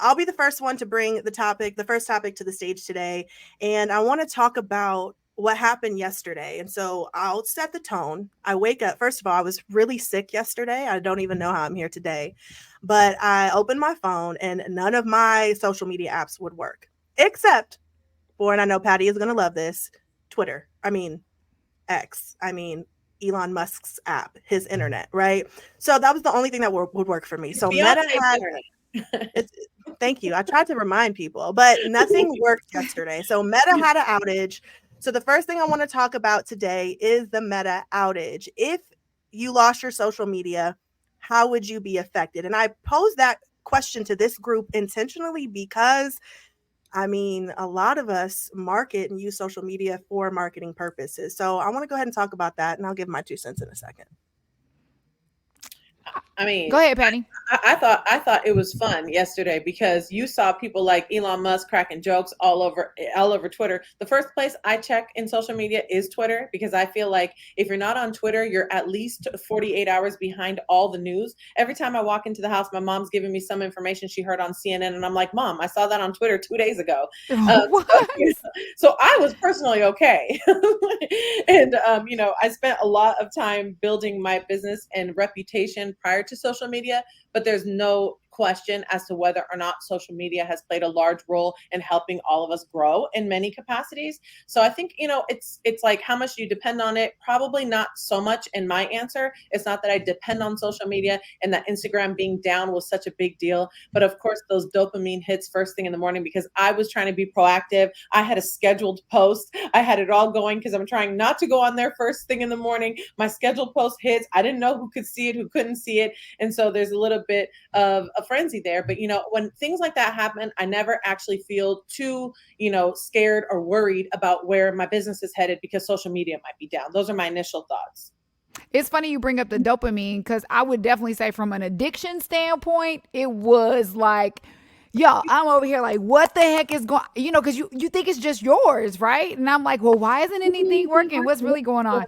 I'll be the first one to bring the first topic to the stage today. And I want to talk about what happened yesterday. And so I'll set the tone. I wake up, first of all, I was really sick yesterday. I don't even know how I'm here today. But I opened my phone and none of my social media apps would work, except for, and I know Patty is going to love this, Twitter. I mean, X. I mean, Elon Musk's app, his internet, right? So that was the only thing that would work for me. So Meta Beyonce's had internet. it's thank you. I tried to remind people, but nothing worked yesterday. So Meta had an outage. So the first thing I want to talk about today is the Meta outage. If you lost your social media, how would you be affected? And I posed that question to this group intentionally because I mean, a lot of us market and use social media for marketing purposes. So I want to go ahead and talk about that, and I'll give my 2 cents in a second. I mean, Go ahead, Patty. I thought it was fun yesterday because you saw people like Elon Musk cracking jokes all over Twitter. The first place I check in social media is Twitter because I feel like if you're not on Twitter, you're at least 48 hours behind all the news. Every time I walk into the house, my mom's giving me some information she heard on CNN, and I'm like, Mom, I saw that on Twitter 2 days ago. So, What? so I was personally okay, and I spent a lot of time building my business and reputation prior to social media, but there's no question as to whether or not social media has played a large role in helping all of us grow in many capacities. So I think, it's like how much you depend on it. Probably not so much in my answer. It's not that I depend on social media and that Instagram being down was such a big deal. But of course, those dopamine hits first thing in the morning because I was trying to be proactive. I had a scheduled post. I had it all going because I'm trying not to go on there first thing in the morning. My scheduled post hits. I didn't know who could see it, who couldn't see it. And so there's a little bit of a frenzy there. But, when things like that happen, I never actually feel too, scared or worried about where my business is headed because social media might be down. Those are my initial thoughts. It's funny you bring up the dopamine because I would definitely say, from an addiction standpoint, it was like, yo, I'm over here like, what the heck is going, because you think it's just yours, right? And I'm like, well, why isn't anything working? What's really going on?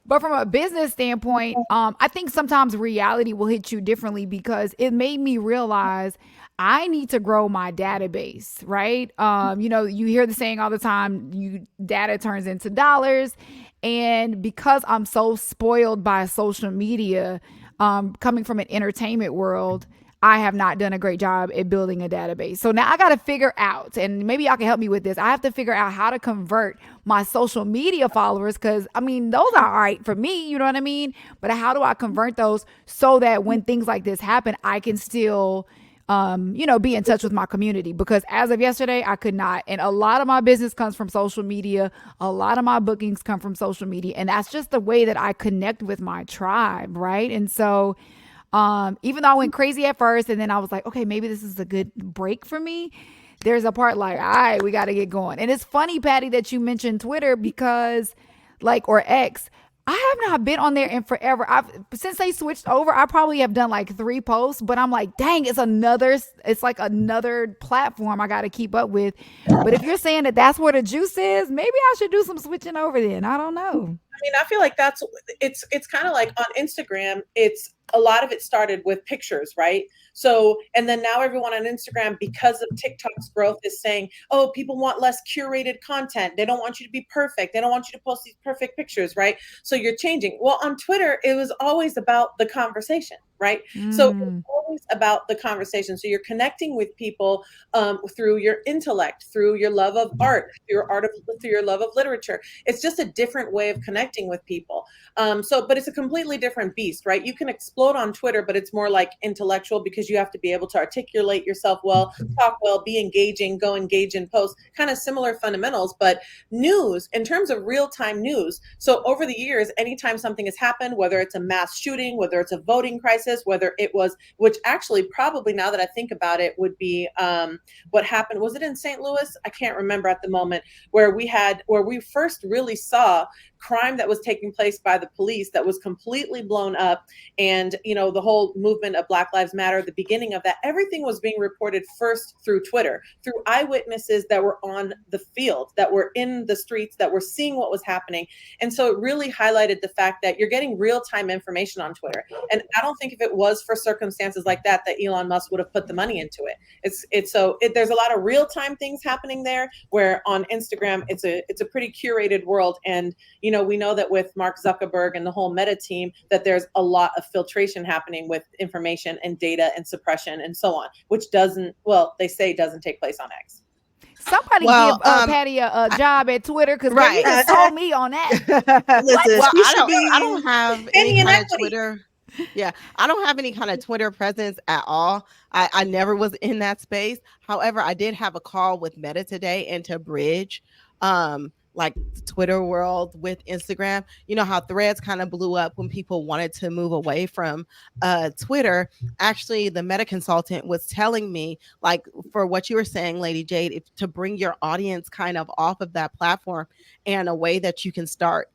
But from a business standpoint, I think sometimes reality will hit you differently because it made me realize I need to grow my database, right? You hear the saying all the time, data turns into dollars. And because I'm so spoiled by social media, coming from an entertainment world, I have not done a great job at building a database. So now I got to figure out, and maybe y'all can help me with this. I have to figure out how to convert my social media followers because, I mean, those are all right for me, you know what I mean? But how do I convert those so that when things like this happen, I can still be in touch with my community, because as of yesterday, I could not. And a lot of my business comes from social media. A lot of my bookings come from social media. And that's just the way that I connect with my tribe, right? And so, even though I went crazy at first and then I was like, okay, maybe this is a good break for me, there's a part like, all right, we got to get going. And it's funny, Patty, that you mentioned Twitter because, or X, I have not been on there in forever. Since they switched over, I probably have done like 3 posts, but I'm like, dang, it's like another platform I got to keep up with. But if you're saying that that's where the juice is, maybe I should do some switching over then. I don't know. I mean, I feel like it's kind of like on Instagram, it's a lot of it started with pictures, right? So, and then now everyone on Instagram, because of TikTok's growth, is saying, oh, people want less curated content. They don't want you to be perfect. They don't want you to post these perfect pictures, right? So you're changing. Well, on Twitter, it was always about the conversation, right? So it's Mm. always about the conversation. So you're connecting with people through your intellect, through your love of art, through your love of literature. It's just a different way of connecting with people. But it's a completely different beast, right? You can explode on Twitter, but it's more like intellectual because you have to be able to articulate yourself well, talk well, be engaging, go engage in posts, kind of similar fundamentals. But news, in terms of real time news, so over the years, anytime something has happened, whether it's a mass shooting, whether it's a voting crisis, whether it was, which actually probably now that I think about it would be what happened, was it in St. Louis? I can't remember at the moment, where we first really saw crime that was taking place by the police that was completely blown up. And, the whole movement of Black Lives Matter, the beginning of that, everything was being reported first through Twitter, through eyewitnesses that were on the field, that were in the streets, that were seeing what was happening. And so it really highlighted the fact that you're getting real-time information on Twitter. And I don't think if it was for circumstances like that Elon Musk would have put the money into it. There's a lot of real-time things happening there, where on Instagram it's a pretty curated world. And we know that with Mark Zuckerberg and the whole Meta team, that there's a lot of filtration happening with information and data and suppression and so on, which they say doesn't take place on X. Somebody give Patty a job at Twitter, because you just sold me on that. Listen, I don't have any kind of Twitter. Yeah, I don't have any kind of Twitter presence at all. I never was in that space. However, I did have a call with Meta today, and to bridge like the Twitter world with Instagram. You know how Threads kind of blew up when people wanted to move away from Twitter. Actually, the Meta consultant was telling me, like, for what you were saying, Lady Jade, to bring your audience kind of off of that platform, and a way that you can start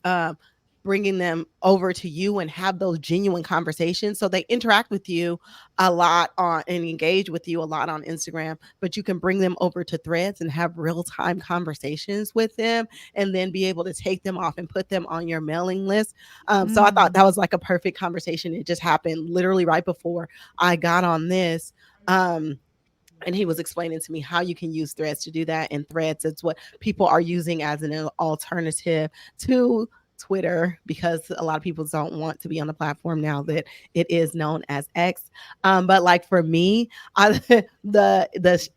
bringing them over to you and have those genuine conversations. So they interact with you a lot and engage with you a lot on Instagram, but you can bring them over to Threads and have real-time conversations with them, and then be able to take them off and put them on your mailing list. So I thought that was like a perfect conversation. It just happened literally right before I got on this. And he was explaining to me how you can use Threads to do that. And Threads, it's what people are using as an alternative to Twitter, because a lot of people don't want to be on the platform now that it is known as X. But like for me, the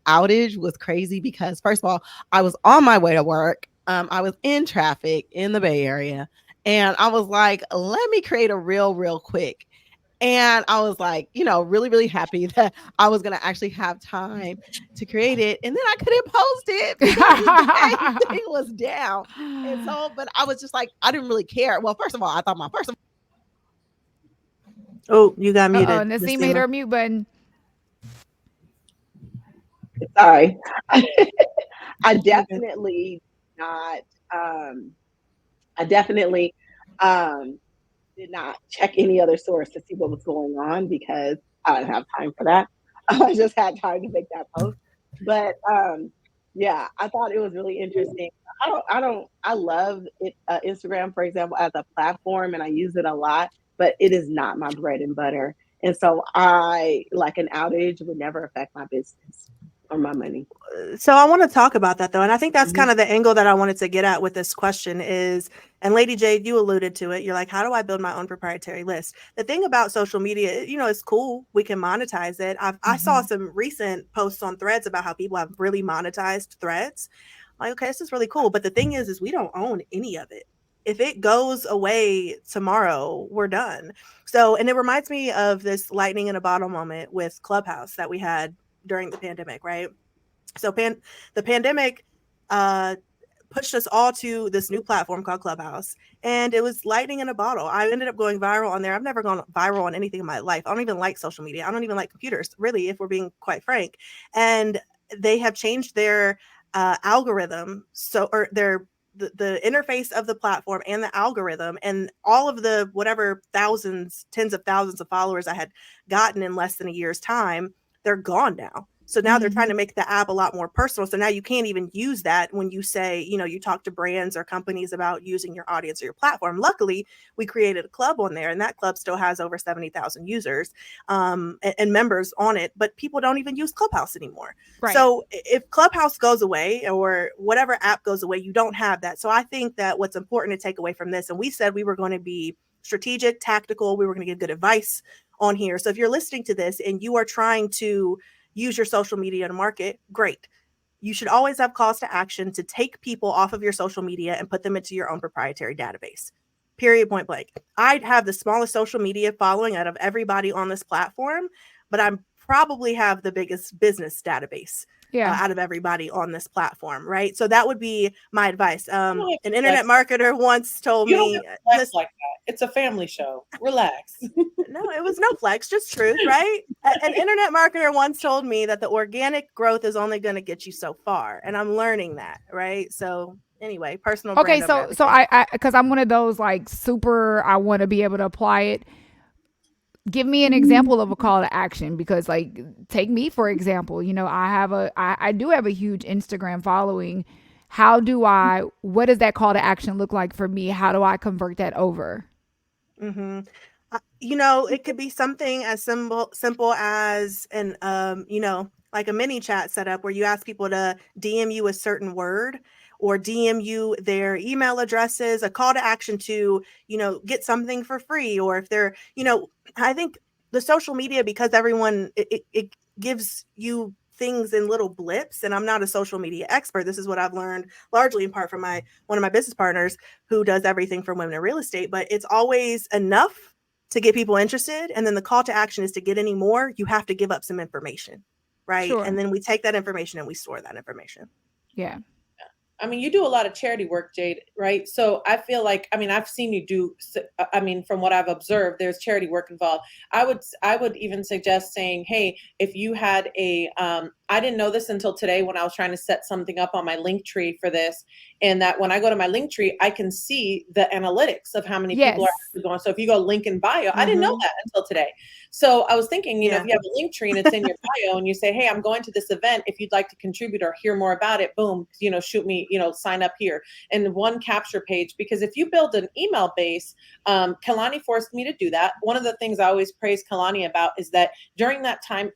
outage was crazy, because first of all, I was on my way to work. I was in traffic in the Bay Area, and I was like, let me create a reel real quick. And I was like, really, really happy that I was going to actually have time to create it. And then I couldn't post it because the thing was down. And so, but I was just like, I didn't really care. Well, first of all, I thought my first. Oh, you got muted. Naseema hit her mute button. Sorry. I definitely not. I definitely did not check any other source to see what was going on, because I didn't have time for that. I just had time to make that post. But yeah, I thought it was really interesting. I love it, Instagram, for example, as a platform, and I use it a lot, but it is not my bread and butter. And so like an outage would never affect my business or my money. So I want to talk about that, though. And I think that's kind of the angle that I wanted to get at with this question is, and Lady Jade, you alluded to it. You're like, how do I build my own proprietary list? The thing about social media, it's cool. We can monetize it. I saw some recent posts on Threads about how people have really monetized Threads. Like, okay, this is really cool. But the thing is we don't own any of it. If it goes away tomorrow, we're done. So, and it reminds me of this lightning in a bottle moment with Clubhouse that we had during the pandemic, right? So the pandemic pushed us all to this new platform called Clubhouse, and it was lightning in a bottle. I ended up going viral on there. I've never gone viral on anything in my life. I don't even like social media. I don't even like computers, really, if we're being quite frank. And they have changed their algorithm, or the interface of the platform and the algorithm, and all of the whatever tens of thousands of followers I had gotten in less than a year's time, they're gone now. So now they're trying to make the app a lot more personal. So now you can't even use that when you say, you talk to brands or companies about using your audience or your platform. Luckily, we created a club on there, and that club still has over 70,000 users and members on it. But people don't even use Clubhouse anymore. Right. So if Clubhouse goes away or whatever app goes away, you don't have that. So I think that what's important to take away from this, and we said we were going to be strategic, tactical, we were going to give good advice on here. So if you're listening to this and you are trying to use your social media to market, great. You should always have calls to action to take people off of your social media and put them into your own proprietary database. Period, point blank. I have the smallest social media following out of everybody on this platform, but I'm probably have the biggest business database Yeah. out of everybody on this platform, right? So that would be my advice. An don't have to internet flex. marketer once told You don't have me to flex this. like that. It's a family show. Relax. No, it was no flex, just truth, right? An internet marketer once told me that the organic growth is only going to get you so far, and I'm learning that, right? So anyway, personal Okay, brand over so everything. I because I'm one of those like super. I want to be able to apply it. Give me an example of a call to action, because like take me for example. You know, I do have a huge Instagram following. How do I? What does that call to action look like for me? How do I convert that over? Mm-hmm. It could be something as simple as like a mini chat setup where you ask people to DM you a certain word or DM you their email addresses, a call to action to, get something for free. Or if they're, I think the social media, because everyone, it gives you things in little blips. And I'm not a social media expert. This is what I've learned largely in part from one of my business partners who does everything for women in real estate, but it's always enough to get people interested. And then the call to action is to get any more, you have to give up some information. Right. Sure. And then we take that information and we store that information. Yeah. I mean, you do a lot of charity work, Jade, right? So I feel like, I mean, I've seen you do, I mean, from what I've observed, there's charity work involved. I would even suggest saying, hey, if you had I didn't know this until today when I was trying to set something up on my link tree for this. And that when I go to my link tree, I can see the analytics of how many people are Yes. actually going. So if you go link in bio, I didn't know Mm-hmm. that until today. So I was thinking, if Yeah. you have a link tree and it's in your bio and you say, hey, I'm going to this event, if you'd like to contribute or hear more about it, boom, shoot me, sign up here. And one capture page, because if you build an email base, Kalani forced me to do that. One of the things I always praise Kalani about is that during that time,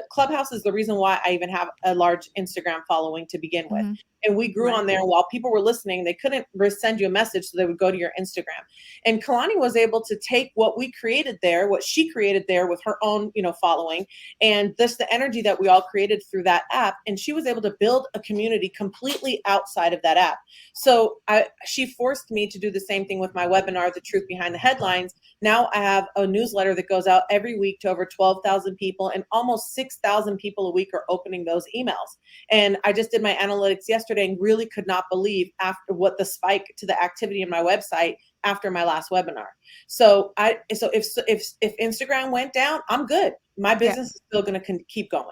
Clubhouse is the reason why I even have a large Instagram following to begin with. Mm-hmm. And we grew Right. on there while people were listening. They couldn't send you a message, so they would go to your Instagram. And Kalani was able to take what we created there, what she created there with her own, following, and the energy that we all created through that app. And she was able to build a community completely outside of that app. So she forced me to do the same thing with my webinar, The Truth Behind the Headlines. Now I have a newsletter that goes out every week to over 12,000 people, and almost 6,000 people a week are opening those emails. And I just did my analytics yesterday and really could not believe after what the spike to the activity in my website after my last webinar. So if Instagram went down, I'm good. My business is still going to keep going.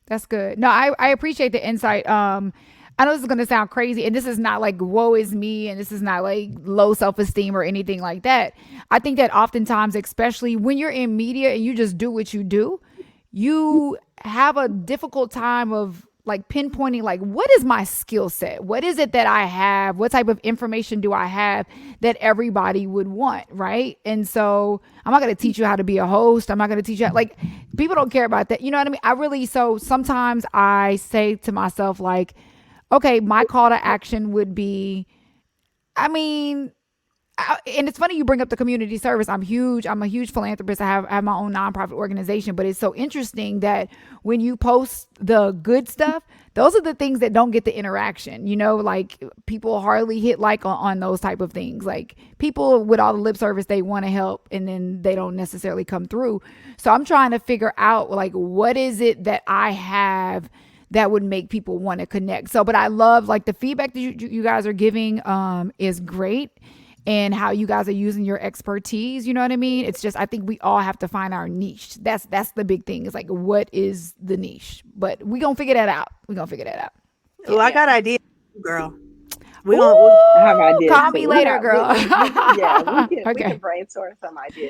That's good. No, I appreciate the insight. I know this is going to sound crazy, and this is not like woe is me, and this is not like low self-esteem or anything like that. I think that oftentimes, especially when you're in media and you just do what you do, you have a difficult time of like pinpointing like what is my skill set? What is it that I have? What type of information do I have that everybody would want, right? And so I'm not going to teach you how to be a host. I'm not going to teach you like people don't care about that. You know what I mean? So sometimes I say to myself like, okay, my call to action would be, I mean, and it's funny you bring up the community service. I'm a huge philanthropist. I have my own nonprofit organization, but it's so interesting that when you post the good stuff, those are the things that don't get the interaction, like people hardly hit like on those type of things. Like people with all the lip service, they want to help and then they don't necessarily come through. So I'm trying to figure out like, what is it that I have that would make people want to connect. So, but I love like the feedback that you guys are giving is great. And how you guys are using your expertise, you know what I mean? It's just I think we all have to find our niche. That's the big thing. It's like what is the niche? But we gonna figure that out. Well, I got ideas, girl. I have ideas call too. me later, girl. We can Okay. brainstorm some ideas.